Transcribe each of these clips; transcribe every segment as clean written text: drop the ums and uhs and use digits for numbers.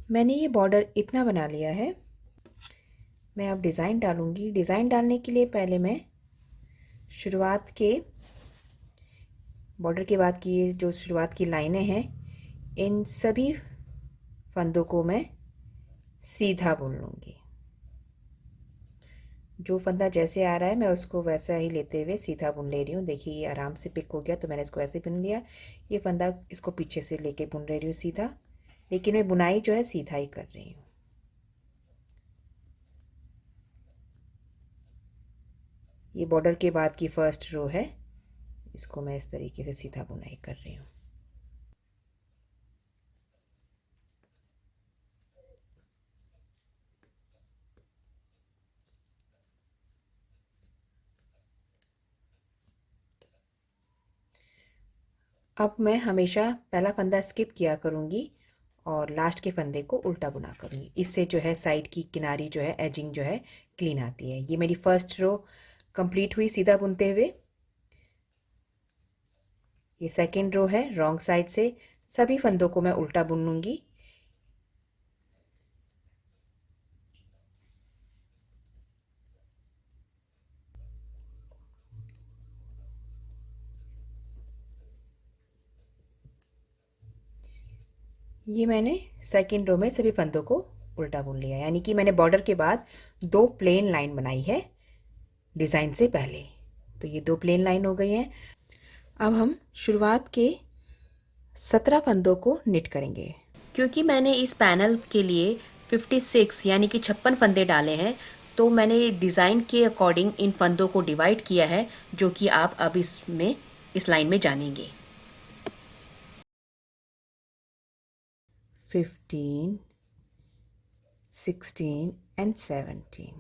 मैंने ये बॉर्डर इतना बना लिया है। मैं अब डिज़ाइन डालूँगी। डिज़ाइन डालने के लिए पहले मैं शुरुआत के बॉर्डर के बाद की ये जो शुरुआत की लाइनें हैं, इन सभी फंदों को मैं सीधा बुन लूँगी। जो फंदा जैसे आ रहा है मैं उसको वैसा ही लेते हुए सीधा बुन ले रही हूँ। देखिए ये आराम से पिक हो गया, तो मैंने इसको ऐसे बुन लिया। ये फंदा इसको पीछे से लेके बुन ले रही हूँ सीधा, लेकिन मैं बुनाई जो है सीधा ही कर रही हूँ। ये बॉर्डर के बाद की फर्स्ट रो है, इसको मैं इस तरीके से सीधा बुनाई कर रही हूँ। अब मैं हमेशा पहला फंदा स्किप किया करूँगी और लास्ट के फंदे को उल्टा बुना करूँगी। इससे जो है साइड की किनारी जो है एजिंग जो है क्लीन आती है। ये मेरी फर्स्ट रो कंप्लीट हुई सीधा बुनते हुए। ये सेकंड रो है, रॉन्ग साइड से सभी फंदों को मैं उल्टा बुन लूँगी। ये मैंने सेकंड रो में सभी फंदों को उल्टा बुन लिया, यानी कि मैंने बॉर्डर के बाद दो प्लेन लाइन बनाई है डिज़ाइन से पहले। तो ये दो प्लेन लाइन हो गई हैं। अब हम शुरुआत के 17 फंदों को निट करेंगे। क्योंकि मैंने इस पैनल के लिए 56 यानी कि 56 फंदे डाले हैं, तो मैंने डिज़ाइन के अकॉर्डिंग इन फंदों को डिवाइड किया है, जो कि आप अब इसमें इस लाइन में जानेंगे। 15, 16 and 17,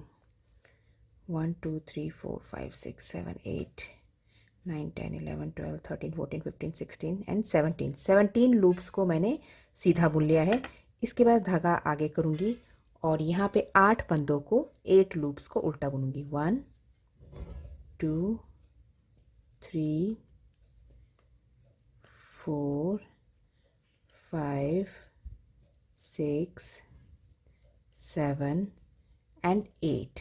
1 2 3 4 5 6 7 8 9 10 11 12 13 14 15 16 एंड 17 17 लूप्स को मैंने सीधा बुन लिया है। इसके बाद धागा आगे करूँगी और यहाँ पे 8 फंदों को 8 लूप्स को उल्टा बुनूंगी। 1 2 3 4 5 6 7 एंड 8।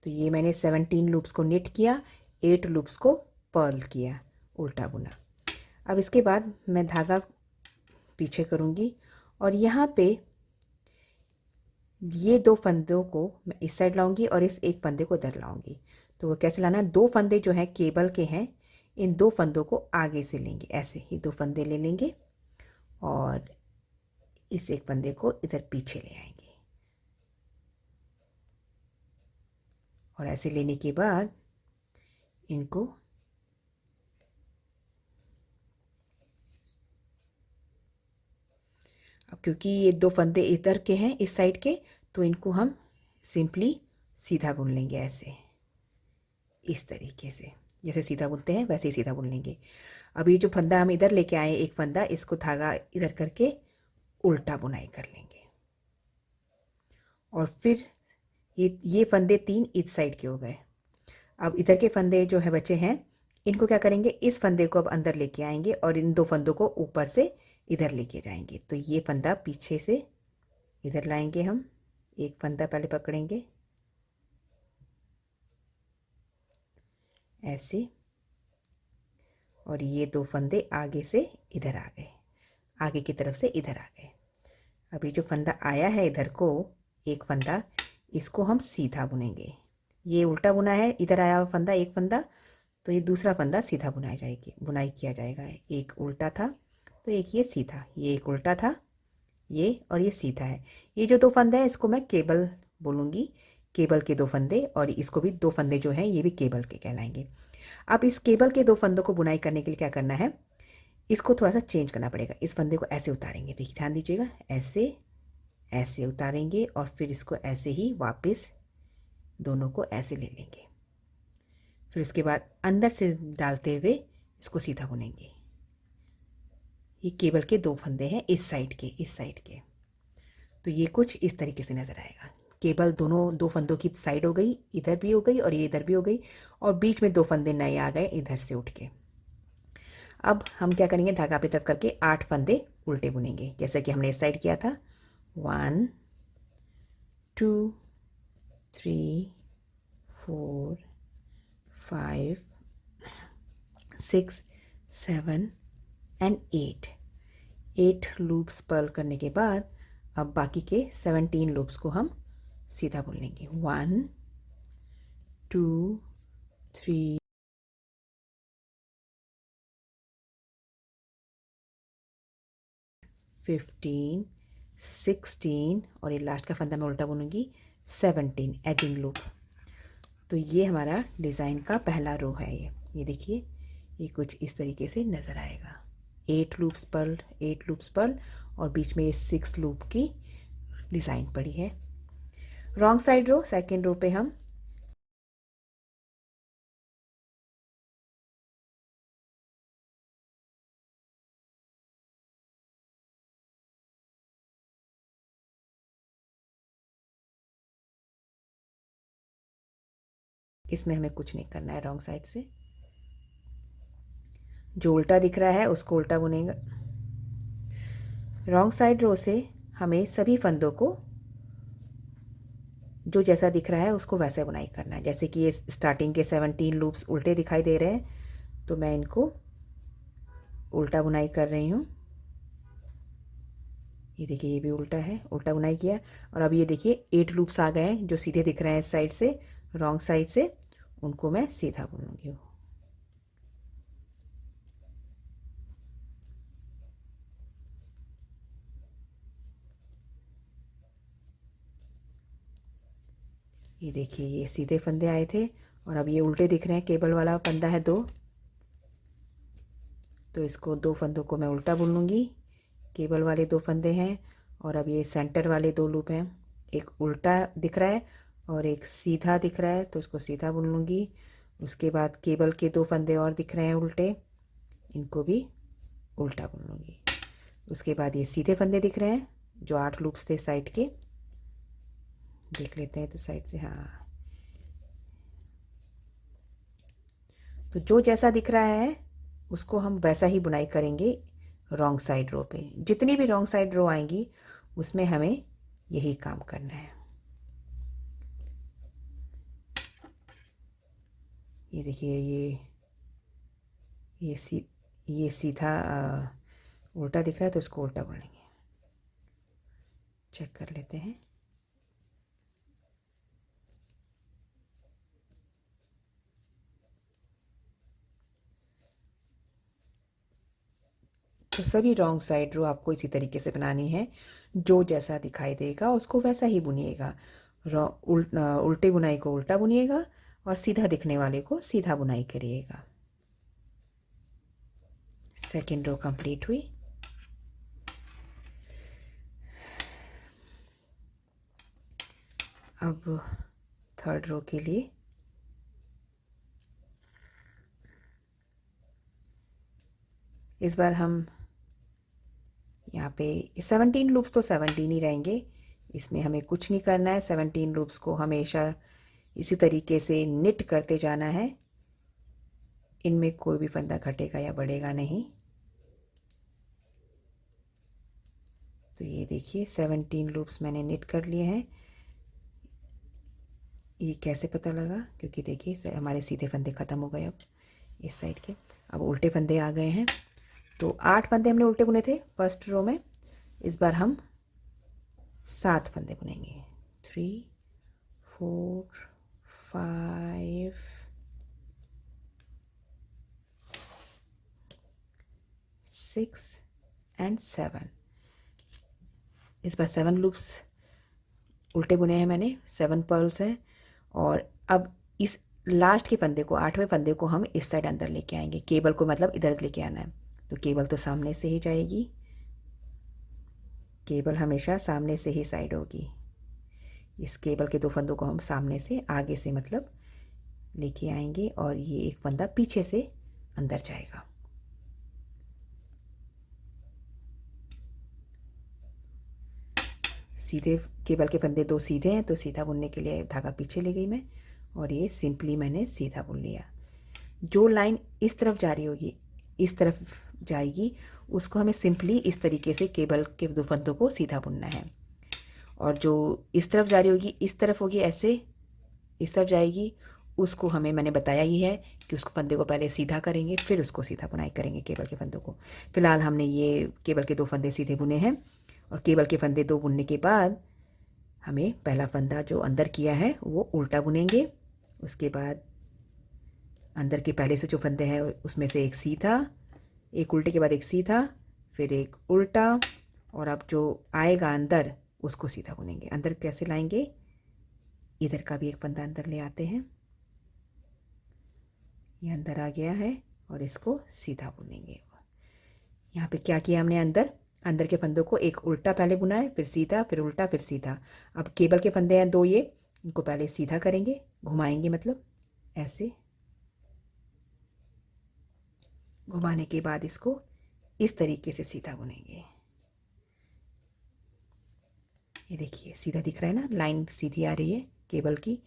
तो ये मैंने 17 लूप्स को निट किया, 8 लूप्स को पर्ल किया, उल्टा बुना। अब इसके बाद मैं धागा पीछे करूँगी और यहाँ पे ये दो फंदों को मैं इस साइड लाऊंगी और इस एक फंदे को इधर लाऊंगी। तो वो कैसे लाना है, दो फंदे जो हैं केबल के हैं, इन दो फंदों को आगे से लेंगे, ऐसे ही दो फंदे ले लेंगे और इस एक फंदे को इधर पीछे ले आएंगे। और ऐसे लेने के बाद इनको अब क्योंकि ये दो फंदे इधर के हैं इस साइड के, तो इनको हम सिंपली सीधा बुन लेंगे, ऐसे इस तरीके से जैसे सीधा बुनते हैं वैसे ही सीधा बुन लेंगे। अब ये जो फंदा हम इधर लेके आए एक फंदा, इसको धागा इधर करके उल्टा बुनाई कर लेंगे और फिर ये फंदे 3 इस साइड के हो गए। अब इधर के फंदे जो है बचे हैं, इनको क्या करेंगे, इस फंदे को अब अंदर लेके आएंगे और इन दो फंदों को ऊपर से इधर लेके जाएंगे। तो ये फंदा पीछे से इधर लाएंगे, हम एक फंदा पहले पकड़ेंगे ऐसे, और ये दो फंदे आगे से इधर आ गए, आगे की तरफ से इधर आ गए। अभी जो फंदा आया है इधर को, एक फंदा, इसको हम सीधा बुनेंगे। ये उल्टा बुना है, इधर आया हुआ फंदा एक फंदा, तो ये दूसरा फंदा सीधा बुनाई किया जाएगा। एक उल्टा था तो एक ये सीधा, ये एक उल्टा था ये, और ये सीधा है। ये जो दो फंदे हैं इसको मैं केबल बोलूँगी, केबल के दो फंदे, और इसको भी दो फंदे जो हैं ये भी केबल के कहलाएंगे। अब इस केबल के दो फंदों को बुनाई करने के लिए क्या करना है, इसको थोड़ा सा चेंज करना पड़ेगा। इस फंदे को ऐसे उतारेंगे, देखिए ध्यान दीजिएगा, ऐसे ऐसे उतारेंगे और फिर इसको ऐसे ही वापस दोनों को ऐसे ले लेंगे। फिर उसके बाद अंदर से डालते हुए इसको सीधा बुनेंगे। ये केबल के दो फंदे हैं इस साइड के, इस साइड के। तो ये कुछ इस तरीके से नज़र आएगा। केबल दोनों दो फंदों की साइड हो गई, इधर भी हो गई और ये इधर भी हो गई, और बीच में दो फंदे नए आ गए इधर से उठ के। अब हम क्या करेंगे, धागा अपनी तरफ करके 8 फंदे उल्टे बुनेंगे, जैसा कि हमने इस साइड किया था। 1 2 3 4 5 6 7 एंड 8 लूप्स पर्ल करने के बाद अब बाकी के 17 लूप्स को हम सीधा बुन लेंगे। 1 2 3 15 16 और ये लास्ट का फंदा मैं उल्टा बुनूंगी 17 एजिंग लूप। तो ये हमारा डिज़ाइन का पहला रो है। ये देखिए, ये कुछ इस तरीके से नज़र आएगा। 8 लूप्स पर्ल और बीच में ये 6 लूप की डिज़ाइन पड़ी है। रॉन्ग साइड रो, सेकेंड रो पे हम इसमें हमें कुछ नहीं करना है। रॉन्ग साइड से जो उल्टा दिख रहा है उसको उल्टा बुनेगा। रॉन्ग साइड रो से हमें सभी फंदों को जो जैसा दिख रहा है उसको वैसे बुनाई करना है। जैसे कि ये स्टार्टिंग के 17 लूप्स उल्टे दिखाई दे रहे हैं, तो मैं इनको उल्टा बुनाई कर रही हूँ। ये देखिए, ये भी उल्टा है, उल्टा बुनाई किया। और अब ये देखिए 8 लूप्स आ गए हैं जो सीधे दिख रहे हैं इस साइड से, रॉन्ग साइड से, उनको मैं सीधा बुनूंगी। ये देखिए, ये सीधे फंदे आए थे और अब ये उल्टे दिख रहे हैं। केबल वाला फंदा है 2, तो इसको 2 फंदों को मैं उल्टा बुन लूँगी। केबल वाले 2 फंदे हैं और अब ये सेंटर वाले 2 लूप हैं। एक उल्टा दिख रहा है और एक सीधा दिख रहा है, तो इसको सीधा बुन लूँगी। उसके बाद केबल के 2 फंदे और दिख रहे हैं उल्टे, इनको भी उल्टा बुन लूँगी। उसके बाद ये सीधे फंदे दिख रहे हैं जो 8 लूप्स थे साइड के, देख लेते हैं तो साइड से, हाँ। तो जो जैसा दिख रहा है उसको हम वैसा ही बुनाई करेंगे रॉन्ग साइड रो पे। जितनी भी रॉन्ग साइड रो आएंगी उसमें हमें यही काम करना है। ये देखिए, ये सीधा उल्टा दिख रहा है, तो इसको उल्टा बुनेंगे। चेक कर लेते हैं। तो सभी रॉन्ग साइड रो आपको इसी तरीके से बनानी है। जो जैसा दिखाई देगा उसको वैसा ही बुनिएगा। उल्टे बुनाई को उल्टा बुनिएगा और सीधा दिखने वाले को सीधा बुनाई करिएगा। सेकेंड रो कंप्लीट हुई। अब थर्ड रो के लिए इस बार हम यहाँ पे 17 लूप्स तो 17 ही रहेंगे, इसमें हमें कुछ नहीं करना है। 17 लूप्स को हमेशा इसी तरीके से निट करते जाना है। इनमें कोई भी फंदा घटेगा या बढ़ेगा नहीं। तो ये देखिए 17 लूप्स मैंने निट कर लिए हैं। ये कैसे पता लगा? क्योंकि देखिए हमारे सीधे फंदे ख़त्म हो गए अब इस साइड के। अब उल्टे फंदे आ गए हैं। तो 8 फंदे हमने उल्टे बुने थे फर्स्ट रो में। इस बार हम 7 फंदे बुनेंगे। 3 4 5 6 एंड 7। इस बार 7 लूप्स उल्टे बुने हैं मैंने, 7 पर्ल्स हैं। और अब इस लास्ट के फंदे को, 8वें फंदे को हम इस साइड अंदर लेके आएंगे। केबल को मतलब इधर लेके आना है। तो केबल तो सामने से ही जाएगी, केबल हमेशा सामने से ही साइड होगी। इस केबल के 2 फंदों को हम सामने से, आगे से मतलब लेके आएंगे और ये एक फंदा पीछे से अंदर जाएगा। सीधे केबल के फंदे 2 सीधे हैं, तो सीधा बुनने के लिए धागा पीछे ले गई मैं और ये सिंपली मैंने सीधा बुन लिया। जो लाइन इस तरफ जा रही होगी, इस तरफ जाएगी, उसको हमें सिंपली इस तरीके से केबल के 2 फंदों को सीधा बुनना है। और जो इस तरफ जा रही होगी, इस तरफ होगी ऐसे, इस तरफ जाएगी, उसको हमें मैंने बताया ही है कि उसको फंदे को पहले सीधा करेंगे, फिर उसको सीधा बुनाई करेंगे केबल के फंदों को। फिलहाल हमने ये केबल के 2 फंदे सीधे बुने हैं, और केबल के फंदे 2 बुनने के बाद हमें पहला फंदा जो अंदर किया है वो उल्टा बुनेंगे। उसके बाद अंदर के पहले से जो फंदे हैं उसमें से एक सीधा, एक उल्टे के बाद एक सीधा, फिर एक उल्टा, और अब जो आएगा अंदर उसको सीधा बुनेंगे। अंदर कैसे लाएंगे, इधर का भी एक फंदा अंदर ले आते हैं, ये अंदर आ गया है, और इसको सीधा बुनेंगे। यहाँ पे क्या किया हमने, अंदर के फंदों को एक उल्टा पहले बुना है, फिर सीधा, फिर उल्टा, फिर सीधा। अब केबल के फंदे हैं 2, ये इनको पहले सीधा करेंगे, घुमाएंगे, मतलब ऐसे घुमाने के बाद इसको इस तरीके से सीधा बुनेंगे। ये देखिए सीधा दिख रहा है ना, लाइन सीधी आ रही है केबल की।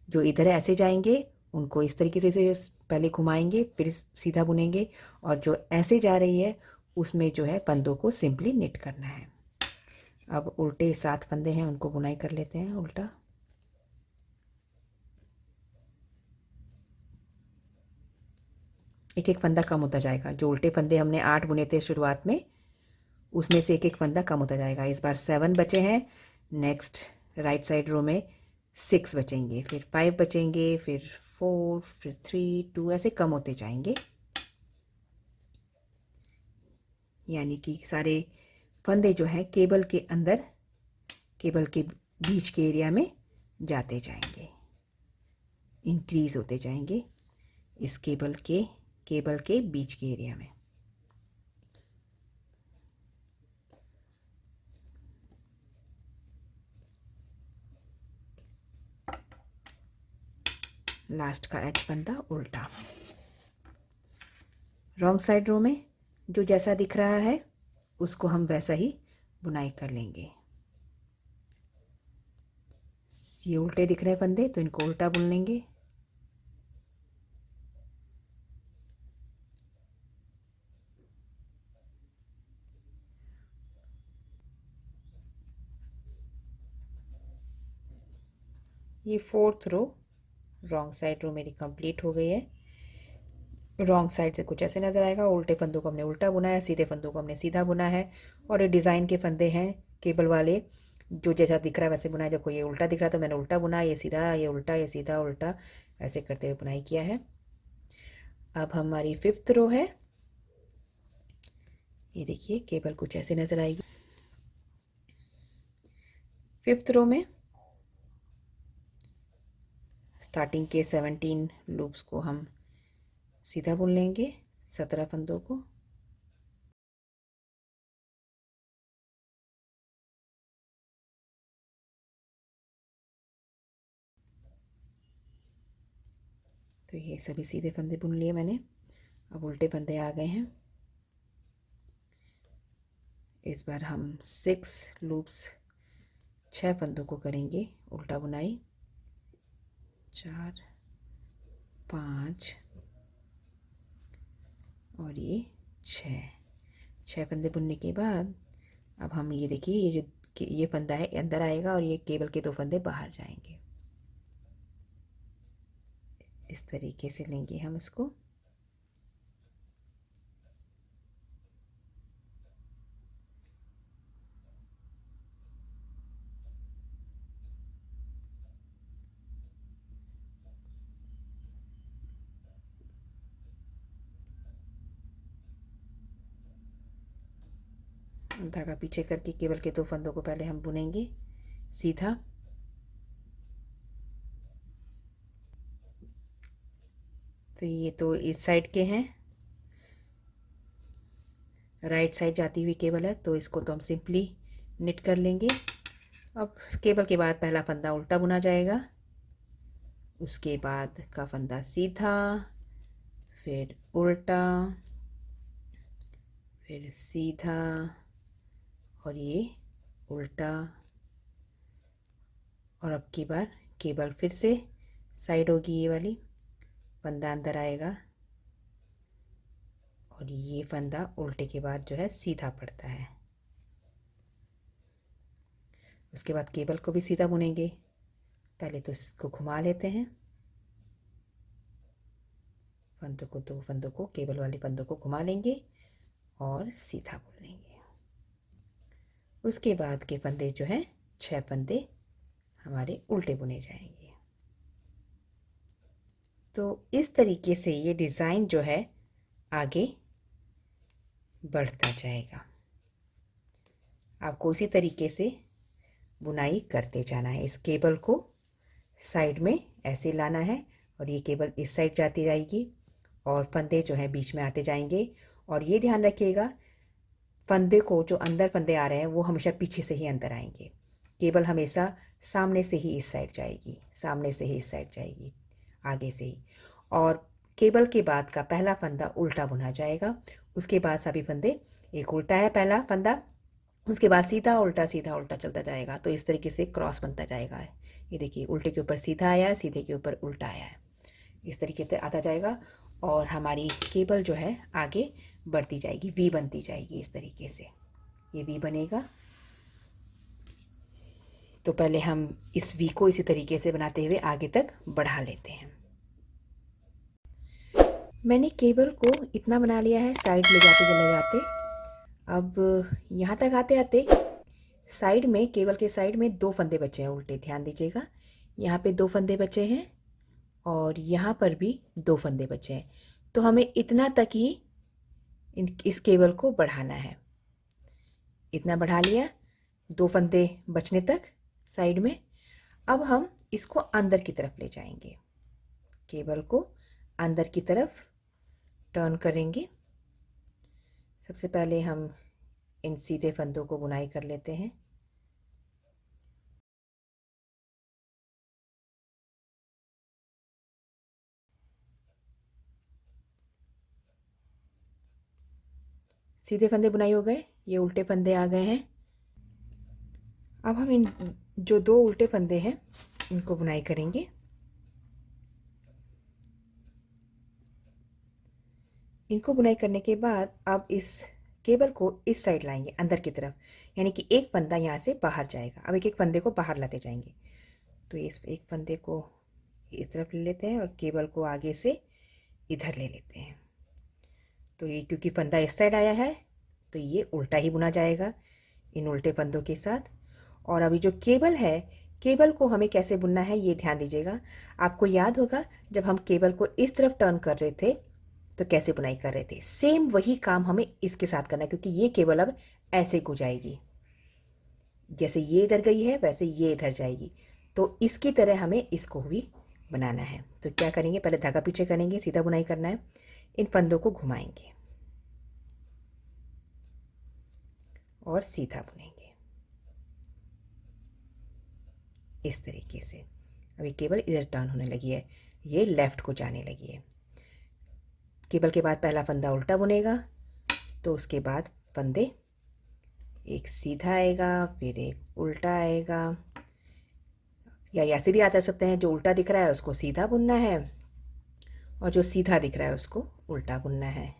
जो इधर ऐसे जाएंगे उनको इस तरीके से पहले घुमाएंगे, फिर सीधा बुनेंगे, और जो ऐसे जा रही है उसमें जो है फंदों को सिंपली निट करना है। अब उल्टे 7 फंदे हैं, उनको बुनाई कर लेते हैं उल्टा। एक एक फंदा कम होता जाएगा, जो उल्टे फंदे हमने 8 बुने थे शुरुआत में, उसमें से एक एक फंदा कम होता जाएगा। इस बार 7 बचे हैं, नेक्स्ट राइट साइड रो में 6 बचेंगे, फिर 5 बचेंगे, फिर 4, फिर 3, 2, ऐसे कम होते जाएंगे। यानी कि सारे फंदे जो हैं केबल के अंदर, केबल के बीच के एरिया में जाते जाएंगे, इंक्रीज होते जाएंगे इस केबल के बीच के एरिया में। लास्ट का एज फंदा उल्टा। रॉन्ग साइड रो में जो जैसा दिख रहा है उसको हम वैसा ही बुनाई कर लेंगे। ये उल्टे दिख रहे हैं फंदे, तो इनको उल्टा बुन लेंगे। ये 4th रो रॉन्ग साइड रो मेरी कंप्लीट हो गई है। रॉन्ग साइड से कुछ ऐसे नज़र आएगा, उल्टे फंदों को हमने उल्टा बुना है, सीधे फंदों को हमने सीधा बुना है, और ये डिज़ाइन के फंदे हैं केबल वाले, जो जैसा दिख रहा है वैसे बुना है। देखो ये उल्टा दिख रहा तो मैंने उल्टा बुना, ये सीधा, ये उल्टा, ये सीधा, उल्टा, ऐसे करते हुए बुनाई किया है। अब हमारी 5th रो है, ये देखिए केबल कुछ ऐसे नज़र आएगी। 5th रो में स्टार्टिंग के 17 लूप्स को हम सीधा बुन लेंगे, 17 फंदों को। तो ये सभी सीधे फंदे बुन लिए मैंने। अब उल्टे फंदे आ गए हैं। इस बार हम 6 लूप्स, 6 फंदों को करेंगे उल्टा बुनाई। 4, 5 और ये 6 फंदे बुनने के बाद अब हम ये देखिए, ये जो ये फंदा है अंदर आएगा, और ये केबल के 2 फंदे बाहर जाएंगे। इस तरीके से लेंगे हम इसको। धागा पीछे करके केबल के 2 फंदों को पहले हम बुनेंगे सीधा। तो ये तो इस साइड के हैं, राइट साइड जाती हुई केबल है, तो इसको तो हम सिंपली निट कर लेंगे। अब केबल के बाद पहला फंदा उल्टा बुना जाएगा, उसके बाद का फंदा सीधा, फिर उल्टा, फिर सीधा, और ये उल्टा, और अब की बार केबल फिर से साइड होगी, ये वाली फंदा अंदर आएगा, और ये फंदा उल्टे के बाद जो है सीधा पड़ता है। उसके बाद केबल को भी सीधा बुनेंगे। पहले तो इसको घुमा लेते हैं, फंदों को, दो फंदों को, केबल वाली फंदों को घुमा लेंगे और सीधा बुन लेंगे। उसके बाद के फंदे जो हैं 6 फंदे हमारे उल्टे बुने जाएंगे। तो इस तरीके से ये डिज़ाइन जो है आगे बढ़ता जाएगा। आपको उसी तरीके से बुनाई करते जाना है। इस केबल को साइड में ऐसे लाना है और ये केबल इस साइड जाती रहेगी और फंदे जो है बीच में आते जाएंगे। और ये ध्यान रखिएगा, फंदे को, जो अंदर फंदे आ रहे हैं वो हमेशा पीछे से ही अंदर आएंगे। केबल हमेशा सामने से ही इस साइड जाएगी, सामने से ही इस साइड जाएगी, आगे से ही। और केबल के बाद का पहला फंदा उल्टा बुना जाएगा। उसके बाद सभी फंदे, एक उल्टा है पहला फंदा, उसके बाद सीधा उल्टा चलता जाएगा। तो इस तरीके से क्रॉस बनता जाएगा। ये देखिए, उल्टे के ऊपर सीधा आया है, सीधे के ऊपर उल्टा आया है, इस तरीके से आता जाएगा और हमारी केबल जो है आगे बढ़ती जाएगी, वी बनती जाएगी। इस तरीके से ये वी बनेगा। तो पहले हम इस वी को इसी तरीके से बनाते हुए आगे तक बढ़ा लेते हैं। मैंने केबल को इतना बना लिया है, साइड ले जाते चले जाते। अब यहाँ तक आते आते साइड में, केबल के साइड में 2 फंदे बचे हैं उल्टे, ध्यान दीजिएगा। यहाँ पे 2 फंदे बचे हैं और यहाँ पर भी 2 फंदे बचे हैं। तो हमें इतना तक ही इस केबल को बढ़ाना है। इतना बढ़ा लिया, 2 फंदे बचने तक साइड में। अब हम इसको अंदर की तरफ ले जाएंगे, केबल को अंदर की तरफ टर्न करेंगे। सबसे पहले हम इन सीधे फंदों को बुनाई कर लेते हैं। सीधे फंदे बुनाई हो गए, ये उल्टे फंदे आ गए हैं। अब हम इन जो 2 उल्टे फंदे हैं इनको बुनाई करेंगे। इनको बुनाई करने के बाद अब इस केबल को इस साइड लाएंगे अंदर की तरफ, यानी कि एक फंदा यहाँ से बाहर जाएगा। अब एक एक फंदे को बाहर लाते जाएंगे। तो इस एक फंदे को इस तरफ ले लेते हैं और केबल को आगे से इधर ले लेते हैं। तो ये क्योंकि फंदा इस साइड आया है तो ये उल्टा ही बुना जाएगा इन उल्टे फंदों के साथ। और अभी जो केबल है, केबल को हमें कैसे बुनना है ये ध्यान दीजिएगा। आपको याद होगा जब हम केबल को इस तरफ टर्न कर रहे थे तो कैसे बुनाई कर रहे थे, सेम वही काम हमें इसके साथ करना है। क्योंकि ये केबल अब ऐसे को जाएगी, जैसे ये इधर गई है वैसे ये इधर जाएगी। तो इसकी तरह हमें इसको भी बनाना है। तो क्या करेंगे, पहले धागा पीछे करेंगे, सीधा बुनाई करना है। इन फंदों को घुमाएंगे और सीधा बुनेंगे इस तरीके से। अभी केबल इधर टर्न होने लगी है, ये लेफ़्ट को जाने लगी है। केबल के बाद पहला फंदा उल्टा बुनेगा, तो उसके बाद फंदे, एक सीधा आएगा फिर एक उल्टा आएगा, या ऐसे भी आ सकते हैं, जो उल्टा दिख रहा है उसको सीधा बुनना है और जो सीधा दिख रहा है उसको उल्टा बुनना है।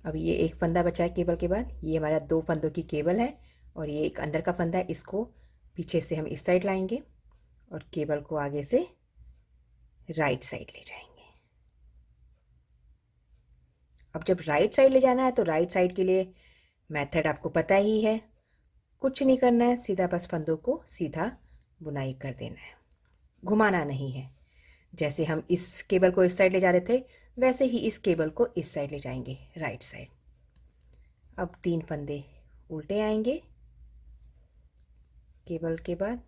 अब ये एक फंदा बचा है केबल के बाद, ये हमारा 2 फंदों की केबल है और ये एक अंदर का फंदा है। इसको पीछे से हम इस साइड लाएंगे और केबल को आगे से राइट साइड ले जाएंगे। अब जब राइट साइड ले जाना है तो राइट साइड के लिए मेथड आपको पता ही है, कुछ नहीं करना है, सीधा बस फंदों को सीधा बुनाई कर देना है, घुमाना नहीं है। जैसे हम इस केबल को इस साइड ले जा रहे थे वैसे ही इस केबल को इस साइड ले जाएंगे, राइट साइड। अब 3 फंदे उल्टे आएंगे केबल के बाद।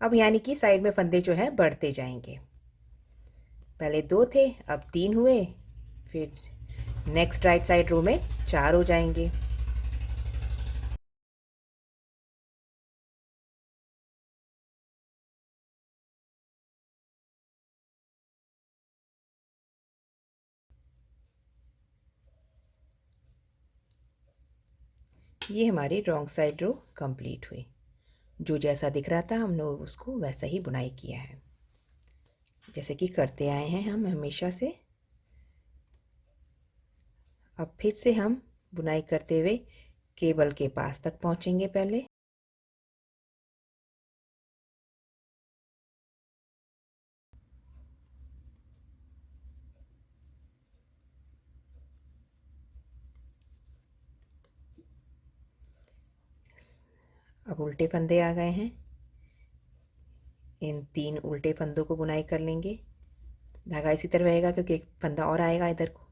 अब यानी कि साइड में फंदे जो है बढ़ते जाएंगे। पहले 2 थे, अब 3 हुए, फिर नेक्स्ट राइट साइड रो में 4 हो जाएंगे। ये हमारी रॉन्ग साइड रो कंप्लीट हुई। जो जैसा दिख रहा था हमने उसको वैसा ही बुनाई किया है, जैसे कि करते आए हैं हम हमेशा से। अब फिर से हम बुनाई करते हुए केबल के पास तक पहुंचेंगे। पहले अब उल्टे फंदे आ गए हैं, इन 3 उल्टे फंदों को बुनाई कर लेंगे। धागा इसी तरह रहेगा क्योंकि एक फंदा और आएगा इधर को।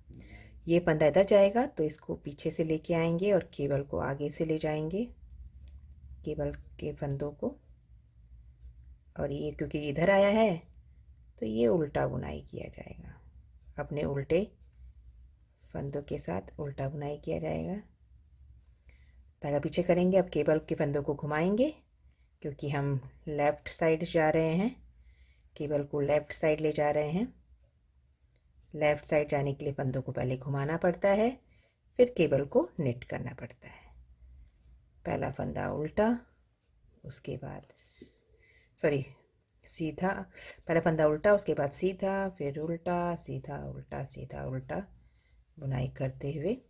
ये फंदा इधर जाएगा तो इसको पीछे से लेके आएंगे और केबल को आगे से ले जाएंगे, केबल के फंदों को। और ये क्योंकि इधर आया है तो ये उल्टा बुनाई किया जाएगा, अपने उल्टे फंदों के साथ उल्टा बुनाई किया जाएगा। धागा पीछे करेंगे। अब केबल के फंदों को घुमाएंगे क्योंकि हम लेफ़्ट साइड जा रहे हैं, केबल को लेफ़्ट साइड ले जा रहे हैं। लेफ़्ट साइड जाने के लिए फंदों को पहले घुमाना पड़ता है, फिर केबल को निट करना पड़ता है। पहला फंदा उल्टा, उसके बाद सीधा। पहला फंदा उल्टा, उसके बाद सीधा, फिर उल्टा सीधा उल्टा सीधा उल्टा बुनाई करते हुए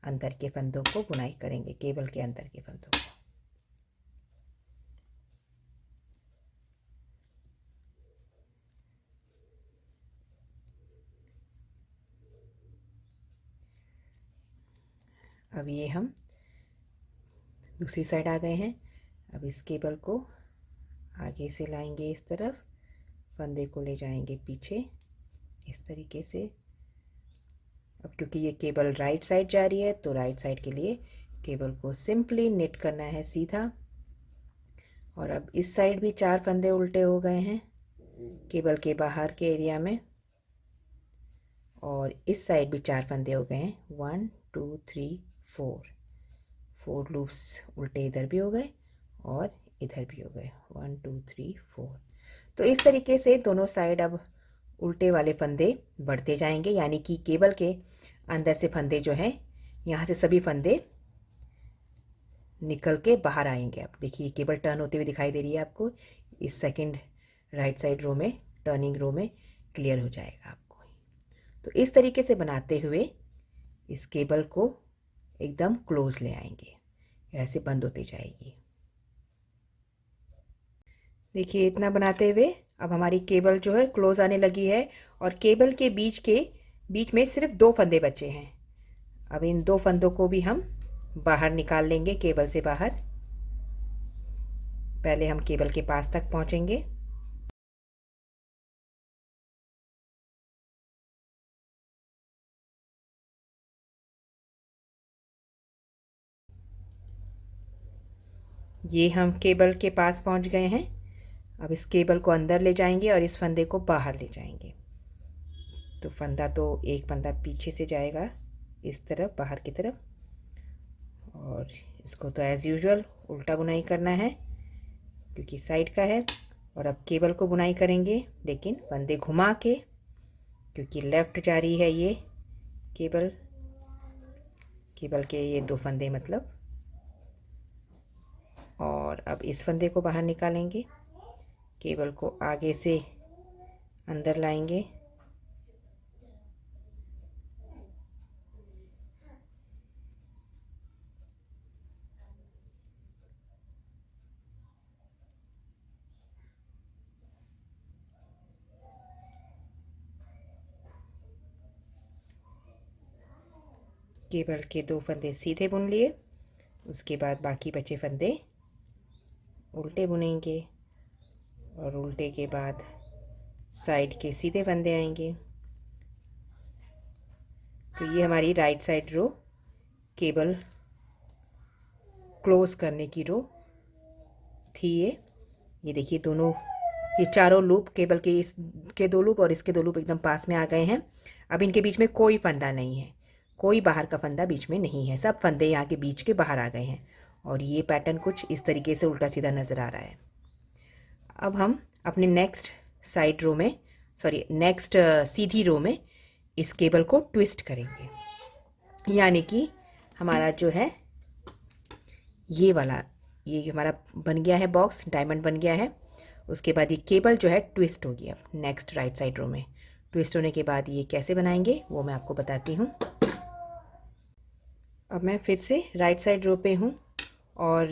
अंदर के फंदों को बुनाई करेंगे, केबल के अंदर के फंदों को। अब ये हम दूसरी साइड आ गए हैं। अब इस केबल को आगे से लाएंगे, इस तरफ फंदे को ले जाएंगे पीछे इस तरीके से। अब क्योंकि ये केबल राइट साइड जा रही है तो राइट साइड के लिए केबल को सिंपली निट करना है सीधा। और अब इस साइड भी 4 फंदे उल्टे हो गए हैं केबल के बाहर के एरिया में, और इस साइड भी 4 फंदे हो गए हैं। 1 2 3 4 लूप्स उल्टे इधर भी हो गए और इधर भी हो गए। 1 2 3 4। तो इस तरीके से दोनों साइड अब उल्टे वाले फंदे बढ़ते जाएंगे, यानी कि केबल के अंदर से फंदे जो हैं, यहाँ से सभी फंदे निकल के बाहर आएंगे। अब देखिए केबल टर्न होते हुए दिखाई दे रही है आपको, इस सेकंड राइट साइड रो में, टर्निंग रो में क्लियर हो जाएगा आपको। तो इस तरीके से बनाते हुए इस केबल को एकदम क्लोज ले आएंगे, ऐसे बंद होती जाएगी। देखिए इतना बनाते हुए अब हमारी केबल जो है क्लोज आने लगी है, और केबल के बीच में सिर्फ 2 फंदे बचे हैं। अब इन 2 फंदों को भी हम बाहर निकाल लेंगे, केबल से बाहर। पहले हम केबल के पास तक पहुंचेंगे। ये हम केबल के पास पहुंच गए हैं। अब इस केबल को अंदर ले जाएंगे और इस फंदे को बाहर ले जाएंगे। तो एक फंदा पीछे से जाएगा इस तरफ, बाहर की तरफ, और इसको तो एज़ यूजुअल उल्टा बुनाई करना है क्योंकि साइड का है। और अब केबल को बुनाई करेंगे लेकिन फंदे घुमा के, क्योंकि लेफ़्ट जा रही है ये केबल के ये 2 फंदे मतलब। और अब इस फंदे को बाहर निकालेंगे, केबल को आगे से अंदर लाएंगे। केबल के 2 फंदे सीधे बुन लिए, उसके बाद बाकी बचे फंदे उल्टे बुनेंगे, और उल्टे के बाद साइड के सीधे फंदे आएंगे। तो ये हमारी राइट साइड रो केबल क्लोज करने की रो थी। ये देखिए ये चारों लूप, केबल के इसके 2 लूप और इसके 2 लूप एकदम पास में आ गए हैं। अब इनके बीच में कोई फंदा नहीं है, कोई बाहर का फंदा बीच में नहीं है, सब फंदे यहाँ के बीच के बाहर आ गए हैं। और ये पैटर्न कुछ इस तरीके से उल्टा सीधा नज़र आ रहा है। अब हम अपने नेक्स्ट सीधी रो में इस केबल को ट्विस्ट करेंगे, यानी कि हमारा जो है ये वाला, ये हमारा बन गया है बॉक्स, डायमंड बन गया है। उसके बाद ये केबल जो है ट्विस्ट होगी अब नेक्स्ट राइट साइड रो में। ट्विस्ट होने के बाद ये कैसे बनाएंगे वो मैं आपको बताती हूँ। अब मैं फिर से राइट साइड रो पे हूँ और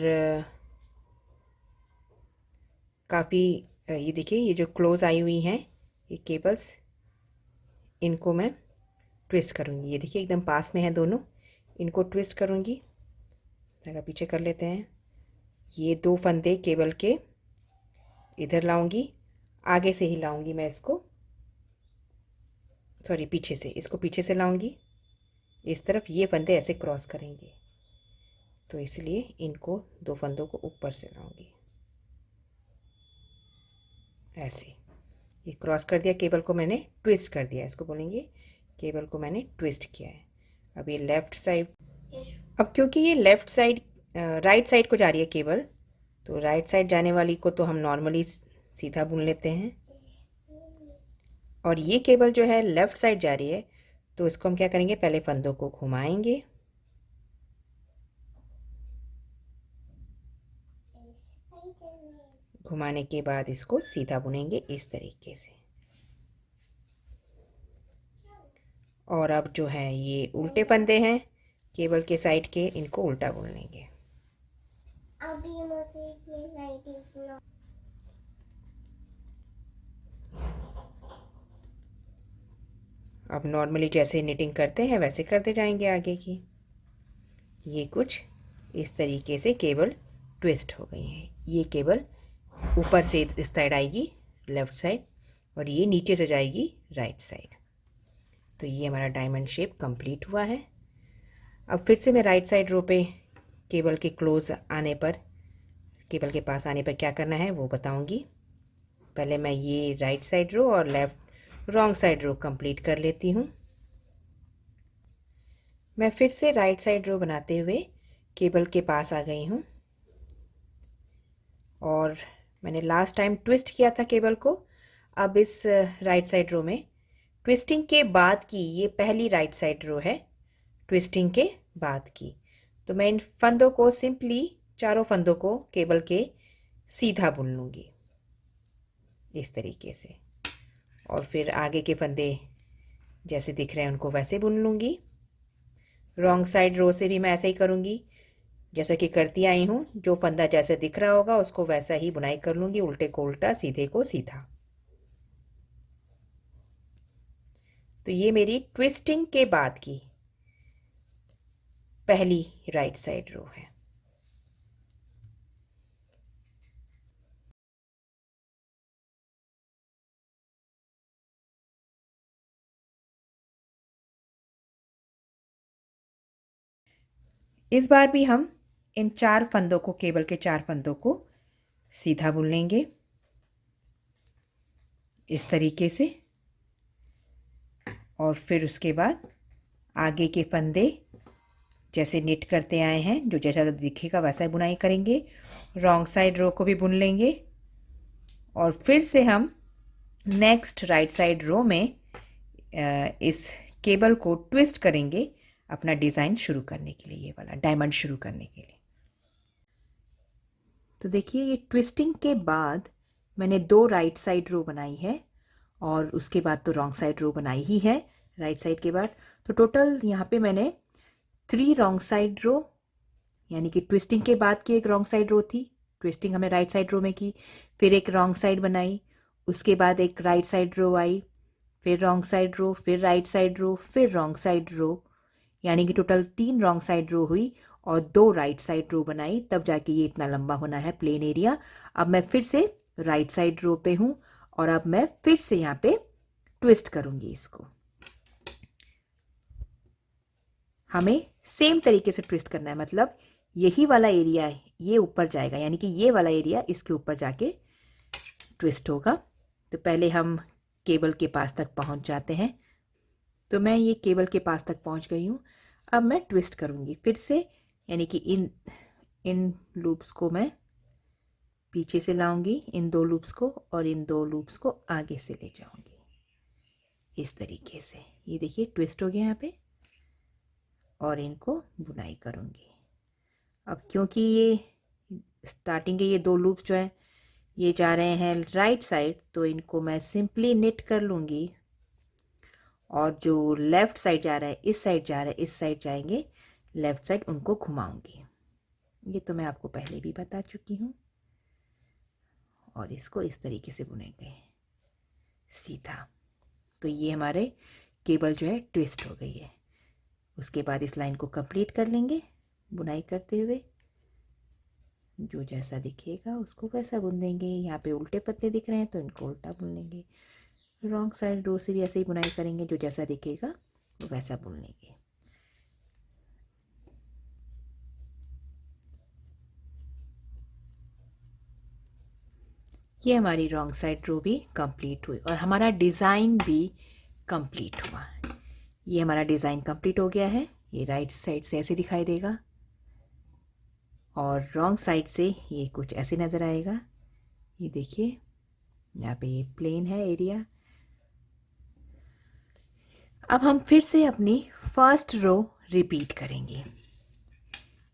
काफ़ी ये देखिए, ये जो क्लोज आई हुई हैं ये केबल्स, इनको मैं ट्विस्ट करूँगी। ये देखिए एकदम पास में है दोनों, इनको ट्विस्ट करूँगी। धागा पीछे कर लेते हैं। ये दो फंदे केबल के इधर लाऊंगी, आगे से ही लाऊंगी मैं इसको, सॉरी पीछे से, इसको पीछे से लाऊंगी इस तरफ। ये फंदे ऐसे क्रॉस करेंगे, तो इसलिए इनको दो फंदों को ऊपर से लाऊंगी ऐसे। ये क्रॉस कर दिया, केबल को मैंने ट्विस्ट कर दिया, इसको बोलेंगे केबल को मैंने ट्विस्ट किया है। अब ये लेफ़्ट साइड, अब क्योंकि ये लेफ़्ट साइड राइट साइड को जा रही है केबल, तो राइट साइड जाने वाली को तो हम नॉर्मली सीधा बुन लेते हैं, और ये केबल जो है लेफ़्ट साइड जा रही है, तो इसको हम क्या करेंगे, पहले फंदों को घुमाएंगे, घुमाने के बाद इसको सीधा बुनेंगे इस तरीके से। और अब जो है ये उल्टे फंदे हैं केबल के साइड के, इनको उल्टा बुन लेंगे। अब नॉर्मली जैसे निटिंग करते हैं वैसे करते जाएंगे आगे की। ये कुछ इस तरीके से केबल ट्विस्ट हो गई हैं। ये केबल ऊपर से इस साइड आएगी लेफ़्ट साइड, और ये नीचे से जाएगी राइट साइड। तो ये हमारा डायमंड शेप कंप्लीट हुआ है। अब फिर से मैं राइट साइड रो पे केबल के क्लोज आने पर, केबल के पास आने पर क्या करना है वो बताऊंगी। पहले मैं ये राइट साइड रो और left wrong side row complete कर लेती हूँ। मैं फिर से राइट साइड रो बनाते हुए केबल के पास आ गई हूँ, और मैंने लास्ट टाइम ट्विस्ट किया था केबल को। अब इस राइट साइड रो में ट्विस्टिंग के बाद की ये पहली राइट साइड रो है, ट्विस्टिंग के बाद की। तो मैं इन फंदों को सिंपली, चारों फंदों को केबल के सीधा बुन लूँगी इस तरीके से, और फिर आगे के फंदे जैसे दिख रहे हैं उनको वैसे बुन लूँगी। रॉन्ग साइड रो से भी मैं ऐसे ही करूँगी जैसा कि करती आई हूँ। जो फंदा जैसे दिख रहा होगा उसको वैसा ही बुनाई कर लूँगी, उल्टे को उल्टा, सीधे को सीधा। तो ये मेरी ट्विस्टिंग के बाद की पहली राइट साइड रो है। इस बार भी हम इन चार फंदों को, केबल के चार फंदों को सीधा बुन लेंगे इस तरीके से, और फिर उसके बाद आगे के फंदे जैसे निट करते आए हैं, जो जैसा दिखेगा वैसा ही बुनाई करेंगे। रॉन्ग साइड रो को भी बुन लेंगे, और फिर से हम नेक्स्ट राइट साइड रो में इस केबल को ट्विस्ट करेंगे अपना डिज़ाइन शुरू करने के लिए, ये वाला डायमंड शुरू करने के लिए। तो देखिए ये ट्विस्टिंग के बाद मैंने दो राइट साइड रो बनाई है, और उसके बाद तो रॉन्ग साइड रो बनाई ही है राइट साइड के बाद। तो टोटल यहाँ पे मैंने 3 रॉन्ग साइड रो, यानी कि ट्विस्टिंग के बाद की एक रॉन्ग साइड रो थी, ट्विस्टिंग हमने राइट साइड रो में की, फिर एक रॉन्ग साइड बनाई, उसके बाद एक राइट साइड रो आई, फिर रॉन्ग साइड रो, फिर राइट साइड रो, फिर रॉन्ग साइड रो, यानी कि टोटल 3 रॉन्ग साइड रो हुई, और 2 राइट साइड रो बनाई, तब जाके ये इतना लंबा होना है प्लेन एरिया। अब मैं फिर से राइट साइड रो पे हूँ, और अब मैं फिर से यहाँ पे ट्विस्ट करूँगी इसको। हमें सेम तरीके से ट्विस्ट करना है, मतलब यही वाला एरिया है ये ऊपर जाएगा, यानी कि ये वाला एरिया इसके ऊपर जाके ट्विस्ट होगा। तो पहले हम केबल के पास तक पहुंच जाते हैं। तो मैं ये केबल के पास तक पहुंच गई हूँ। अब मैं ट्विस्ट करूँगी फिर से, यानी कि इन इन लूप्स को मैं पीछे से लाऊंगी, इन 2 लूप्स को, और इन 2 लूप्स को आगे से ले जाऊंगी इस तरीके से। ये देखिए ट्विस्ट हो गया यहाँ पे, और इनको बुनाई करूँगी। अब क्योंकि ये स्टार्टिंग के ये 2 लूप्स जो हैं ये जा रहे हैं राइट साइड, तो इनको मैं सिंपली निट कर लूँगी। और जो लेफ़्ट साइड जा रहा है, इस साइड जा रहा है, इस साइड जाएंगे लेफ़्ट साइड, उनको घुमाऊँगी। ये तो मैं आपको पहले भी बता चुकी हूँ। और इसको इस तरीके से बुनेंगे सीधा। तो ये हमारे केबल जो है ट्विस्ट हो गई है। उसके बाद इस लाइन को कंप्लीट कर लेंगे बुनाई करते हुए। जो जैसा दिखेगा उसको वैसा बुन देंगे। यहाँ पे उल्टे पत्ते दिख रहे हैं तो इनको उल्टा बुन लेंगे। रॉन्ग साइड रो से भी ऐसे ही बुनाई करेंगे, जो जैसा दिखेगा वो वैसा बुन लेंगे। ये हमारी रॉन्ग साइड रो भी कंप्लीट हुई और हमारा डिज़ाइन भी कंप्लीट हुआ। ये हमारा डिज़ाइन कंप्लीट हो गया है। ये राइट साइड से ऐसे दिखाई देगा और रॉन्ग साइड से ये कुछ ऐसे नज़र आएगा। ये देखिए यहाँ पे ये प्लेन है एरिया। अब हम फिर से अपनी फर्स्ट रो रिपीट करेंगे।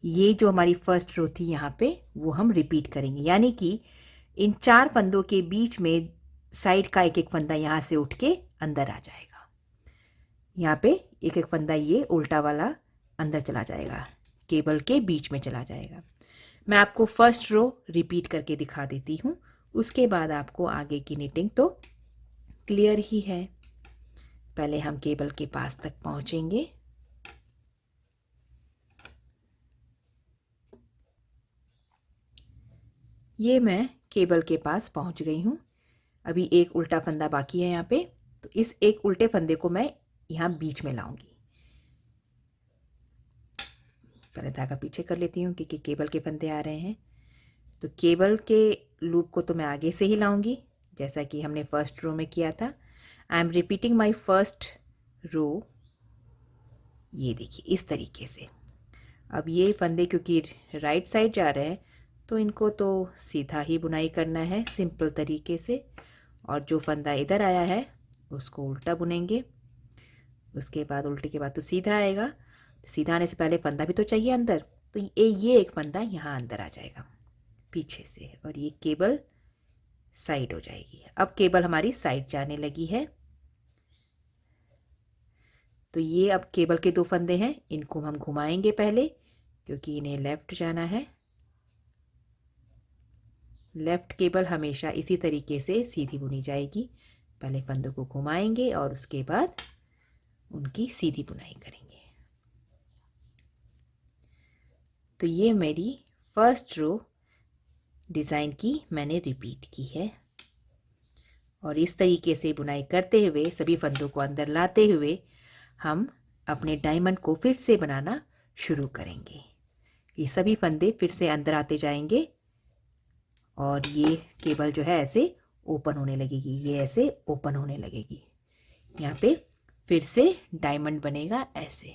ये जो हमारी फर्स्ट रो थी यहाँ पे वो हम रिपीट करेंगे, यानी कि इन 4 फंदों के बीच में साइड का एक एक फंदा यहाँ से उठ के अंदर आ जाएगा। यहाँ पे एक एक फंदा ये उल्टा वाला अंदर चला जाएगा, केबल के बीच में चला जाएगा। मैं आपको फर्स्ट रो रिपीट करके दिखा देती हूँ, उसके बाद आपको आगे की निटिंग तो क्लियर ही है। पहले हम केबल के पास तक पहुँचेंगे। ये मैं केबल के पास पहुंच गई हूँ। अभी एक उल्टा फंदा बाकी है यहाँ पे, तो इस एक उल्टे फंदे को मैं यहाँ बीच में लाऊंगी। पहले धागा पीछे कर लेती हूँ क्योंकि केबल के फंदे आ रहे हैं। तो केबल के लूप को तो मैं आगे से ही लाऊंगी, जैसा कि हमने फर्स्ट रो में किया था। I am repeating my first row. ये देखिए इस तरीके से। अब ये फंदे क्योंकि राइट साइड जा रहे हैं तो इनको तो सीधा ही बुनाई करना है सिंपल तरीके से। और जो फंदा इधर आया है उसको उल्टा बुनेंगे। उसके बाद उल्टे के बाद तो सीधा आएगा। तो सीधा आने से पहले फंदा भी तो चाहिए अंदर, तो ये एक फंदा यहाँ अंदर आ जाएगा पीछे से और ये केबल साइड हो जाएगी। अब केबल हमारी साइड जाने लगी है। तो ये अब केबल के 2 फंदे हैं, इनको हम घुमाएंगे पहले क्योंकि इन्हें लेफ़्ट जाना है। लेफ़्ट केबल हमेशा इसी तरीके से सीधी बुनी जाएगी। पहले फंदों को घुमाएंगे और उसके बाद उनकी सीधी बुनाई करेंगे। तो ये मेरी फर्स्ट रो डिज़ाइन की मैंने रिपीट की है और इस तरीके से बुनाई करते हुए सभी फंदों को अंदर लाते हुए हम अपने डायमंड को फिर से बनाना शुरू करेंगे। ये सभी फंदे फिर से अंदर आते जाएंगे और ये केबल जो है ऐसे ओपन होने लगेगी, ये ऐसे ओपन होने लगेगी। यहाँ पे फिर से डायमंड बनेगा ऐसे,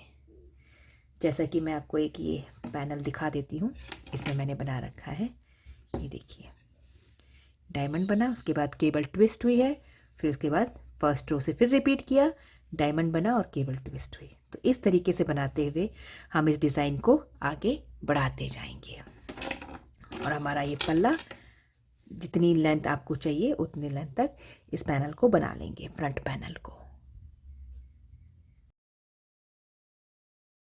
जैसा कि मैं आपको एक ये पैनल दिखा देती हूँ। इसमें मैंने बना रखा है, ये देखिए डायमंड बना, उसके बाद केबल ट्विस्ट हुई है, फिर उसके बाद फर्स्ट रो से फिर रिपीट किया, डायमंड बना और केबल ट्विस्ट हुई। तो इस तरीके से बनाते हुए हम इस डिज़ाइन को आगे बढ़ाते जाएंगे और हमारा ये पल्ला जितनी लेंथ आपको चाहिए उतनी लेंथ तक इस पैनल को बना लेंगे, फ्रंट पैनल को।